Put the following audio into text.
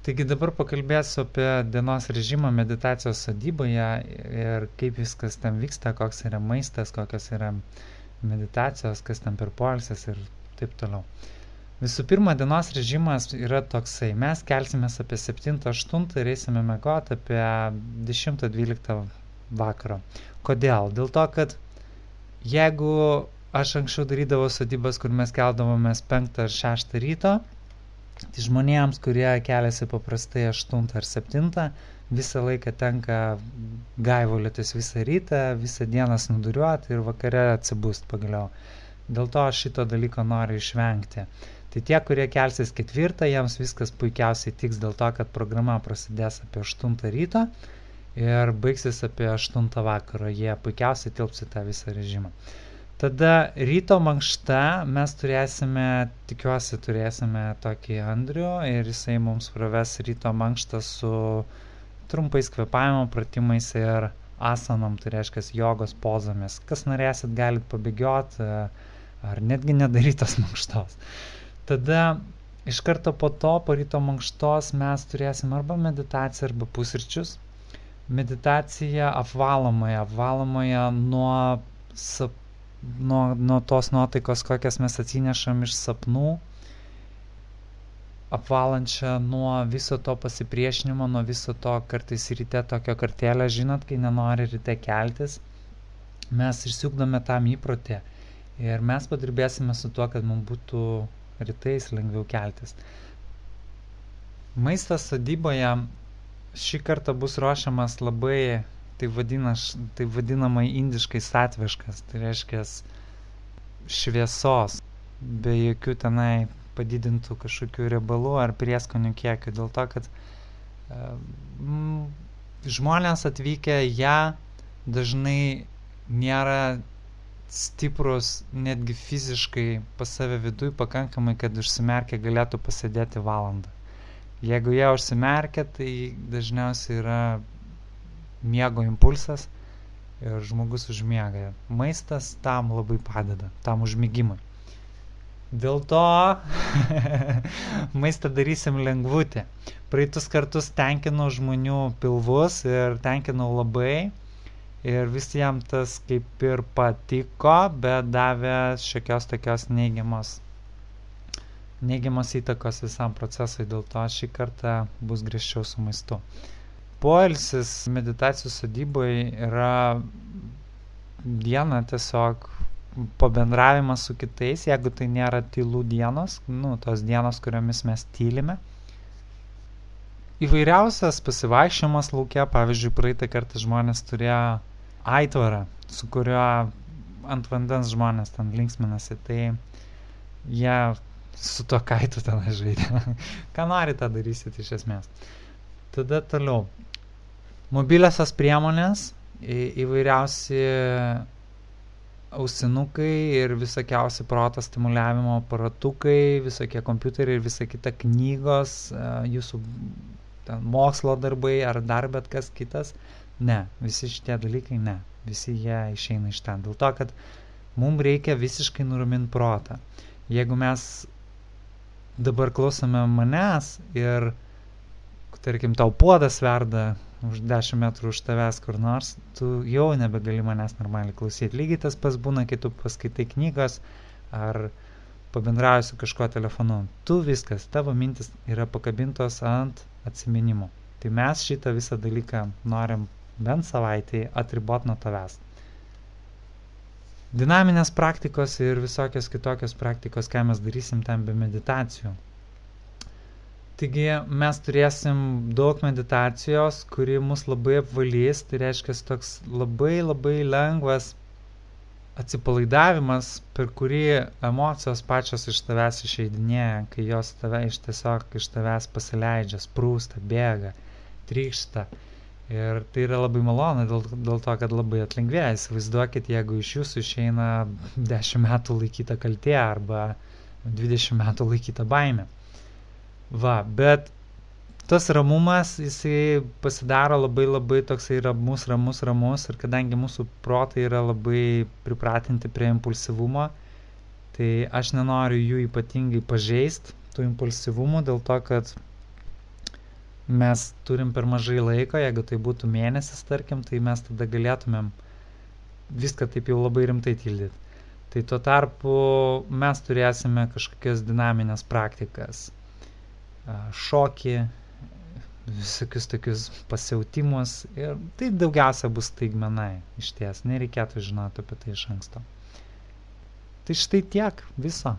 Taigi dabar pakalbėsiu apie dienos režimą meditacijos sodyboje ir kaip viskas ten vyksta, koks yra maistas, kokios yra meditacijos, kas ten per poilsis ir taip toliau. Visų pirma, dienos režimas yra toksai. Mes kelsimės apie 7-8 ir eisime miegoti apie 10-12 vakaro. Kodėl? Dėl to, kad jeigu aš anksčiau darydavau sodybas, kur mes keldavomės 5 ar 6 ryto, tai žmonėms, kurie keliasi paprastai 8 ar 7, visą laiką tenka gaivulėtis visą rytą, visą dieną snuduriuoti ir vakare atsibūst pagaliau. Dėl to aš šito dalyko noriu išvengti. Tai tie, kurie kelsis 4, jiems viskas puikiausiai tiks dėl to, kad programa prasidės apie 8 ryto ir baigsis apie 8 vakaro. Jie puikiausiai tilps į tą visą režimą. Tada ryto mankšta mes tikiuosi turėsime tokį Andrių ir jisai mums praves ryto mankštą su trumpais kvėpavimo pratimais ir asanom, tai reiškia jogos pozomis. Kas norėsit, galit pabėgioti ar netgi nedarytos mankštos. Tada iš karto po to, po ryto mankštos mes turėsim arba meditaciją, arba pusryčius. Meditacija apvalomoje nuo tos nuotaikos, kokias mes atsinešam iš sapnų, apvalančią nuo viso to pasipriešinimo, nuo viso to kartais ryte tokio kartėlio, žinot, kai nenori ryte keltis, mes išsiugdome tam įprotį ir mes padirbėsime su tuo, kad mums būtų rytais lengviau keltis. Maistas sodyboje šį kartą bus ruošiamas labai taip vadinamai indiškai satviškas, tai reiškia šviesos, be jokių tenai padidintų kažkokių riebalų ar prieskonių kiekių, dėl to, kad žmonės atvykę dažnai nėra stiprus netgi fiziškai pas save viduj pakankamai, kad užsimerkę galėtų pasėdėti valandą. Jeigu jie užsimerkia, tai dažniausiai yra miego impulsas ir žmogus užmiega. Maistas tam labai padeda, tam užmigimui. Dėl to maistą darysim lengvutį. Praeitus kartus tenkinau žmonių pilvus ir tenkinau labai ir visiems tas kaip ir patiko, bet davė šiokios tokios neigiamos įtakos visam procesui, dėl to šį kartą bus griežčiau su maistu. Poilsis meditacijų sodyboje yra diena tiesiog pabendravimas su kitais, jeigu tai nėra tylų dienos, tos dienos, kuriomis mes tylime. Įvairiausias pasivaikščiojimas lauke, pavyzdžiui, praeitą kartą žmonės turėjo aitvarą, su kuriuo ant vandens žmonės ten linksminasi, tai jie su to kaitu ten žaidė. Ką nori, tą darysit iš esmės. Tada toliau. Mobiliosios priemonės, įvairiausi ausinukai ir visokiausi proto stimuliavimo aparatukai, visokie kompiuteriai ir visa kita knygos, jūsų mokslo darbai ar dar bet kas kitas. Ne, visi šitie dalykai ne. Visi jie išeina iš ten. Dėl to, kad mums reikia visiškai nuraminti protą. Jeigu mes dabar klausome manęs ir tarkim, tau puodas verda už 10 metrų už tavęs kur nors, tu jau nebegali manęs normaliai klausyti. Lygiai tas pas būna, kai tu paskaitai knygos ar pabendrauji su kažkuo telefonu. Tu viskas, tavo mintis yra pakabintos ant atsiminimų. Tai mes šitą visą dalyką norim bent savaitį atribot nuo tavęs. Dinaminės praktikos ir visokios kitokios praktikos, ką mes darysim ten be meditacijų. Taigi mes turėsim daug meditacijos, kuri mus labai apvalys, tai reiškia toks labai labai lengvas atsipalaidavimas, per kurį emocijos pačios iš tavęs išeidinėja, kai jos tiesiog iš tavęs pasileidžia, sprūsta, bėga, trykšta. Ir tai yra labai malonu, dėl to, kad labai atlengvėja. Įsivaizduokit, jeigu iš jūsų išeina 10 metų laikyta kaltė arba 20 metų laikyta baimė. Va, bet tas ramumas, jisai pasidaro labai toksai ramus ir kadangi mūsų protai yra labai pripratinti prie impulsyvumo, tai aš nenoriu jų ypatingai pažeist, tų impulsyvumų, dėl to, kad mes turim per mažai laiko, jeigu tai būtų mėnesis, tarkim, tai mes tada galėtumėm viską taip jau labai rimtai tildyti. Tai tuo tarpu mes turėsime kažkokias dinaminės praktikas, šokį, visokius tokius pasiautimus ir tai daugiausia bus staigmenai, išties, nereikėtų žinoti apie tai iš anksto. Tai štai tiek viso.